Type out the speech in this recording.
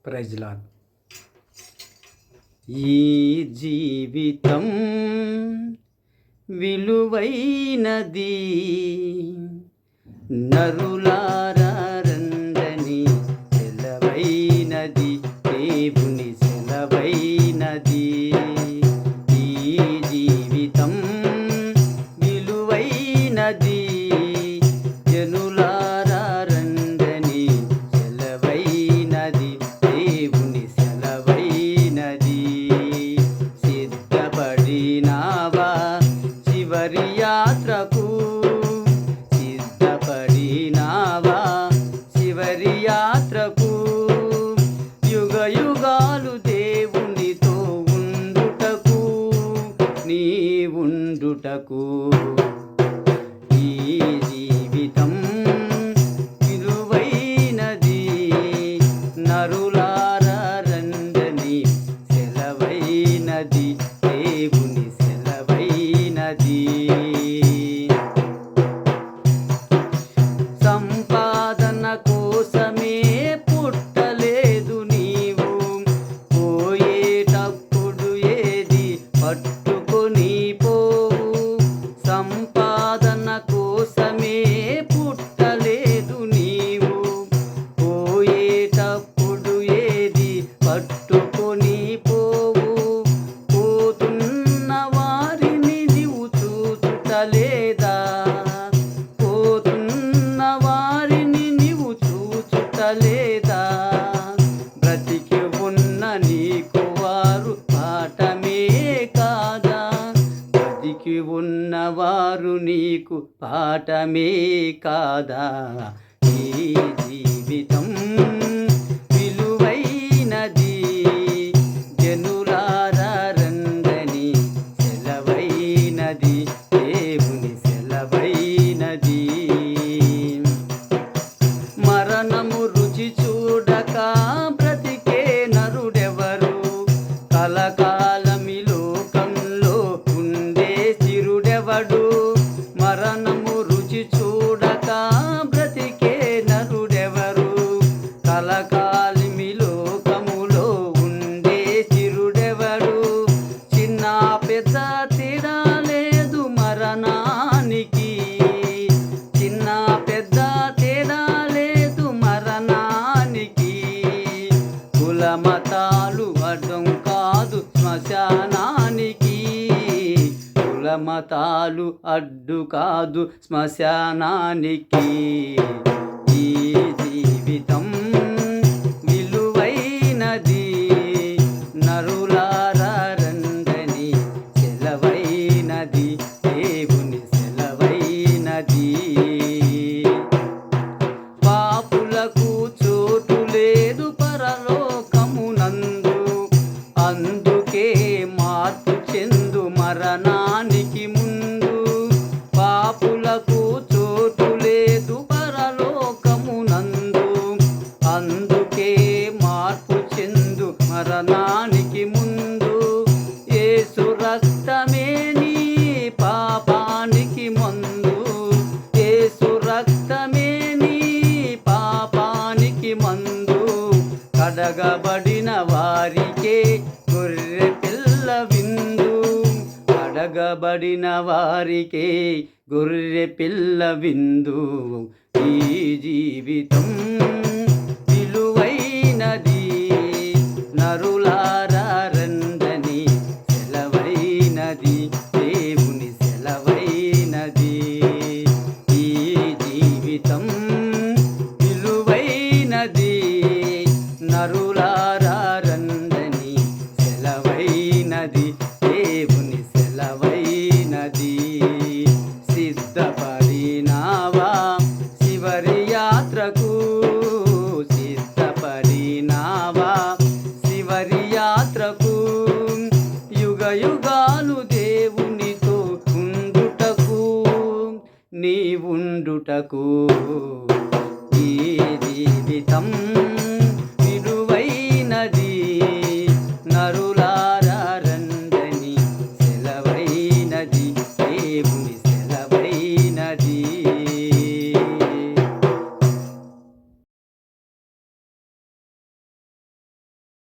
Praise lord. ఈ జీవితం విలువైనది, నరులారా రండని సెలవైనది, దేవుని సెలవైనది. ఈ జీవితం విలువైనది, జనులారా రండని సెలవైనది, దేవుని సెలవైనది. సిద్ధపడినావా చివరి యాత్రకు, సిద్ధపడినావా చివరి యాత్రకు, యుగ యుగాలు దేవునితో ఉండుటకు, నీ ఉండుటకు. ఈ జీవితం విలువైనది, నరులారా రండని సెలవైనది, దేవుని సెలవైనది. సంపాదన కోసమే పుట్టలేదు నీవు, పోయేటప్పుడు ఏది పట్టుకొని పోవు. సంపాదన కోసమే పుట్టలేదు నీవు, పోయేటప్పుడు ఏది పట్టుకొని పోవు. పోతున్న వారిని నీవు చూచుటలేదా, పోతున్న వారిని నీవు చూచుటలేదా. బ్రతికి ఉన్న నీకు వారు పాఠమే కాదా, బ్రతికి ఉన్నవారు నీకు పాఠమే కాదా. ఈ జీవితం విలువైనది, జనులారా రండని సెలవైనది, దేవుని సెలవైనది. మరణము రుచి చూడక బ్రతికే నరుడెవరు, కలకాలమి లోకంలో ఉండే చిరుడెవడు. మరణము రుచి చూడక బ్రతికే నరుడెవరు, కలకాలమి లోకములో ఉండే చిరుడెవడు. చిన్న పెద్ద తేడా లేదు మరణానికి, చిన్న పెద్ద తేడా లేదు మరణానికి. కుల మతాలు అడ్డం కాదు శ్మశానానికి, కుల మతాలు అడ్డు కాదు శ్మశానానికి. ఈ జీవితం విలువైనది, నరులారా రండని సెలవైనది, దేవుని సెలవైనది. పాపులకు చోటు లేదు పరలోకమునందు, అందుకే మార్పు చెందు మరణానికి ముందు. పాపులకు చోటు లేదు పరలోకమునందు, అందుకే మార్పు చెందు మరణానికి ముందు. యేసు రక్తమే నీ పాపానికి మందు, యేసు రక్తమే నీ పాపానికి మందు. కడగబడిన వారికే గొర్రె పిల్ల విందు, కడగబడిన వారికే గొర్రె పిల్ల విందు. ఈ జీవితం విలువైనది, నరులారా రండని సెలవైనది, దేవుని సెలవైనది. ఈ జీవితం విలువైనది, నరులారా రండని సెలవైనది, దేవుని సెలవైనది. సిద్ధపడినావా చివరి యాత్రకు, సిద్ధపడినావా చివరి యాత్రకు, యుగ యుగాలు దేవునితో ఉండుటకు, నీ ఉండుటకు. ఈ జీవితం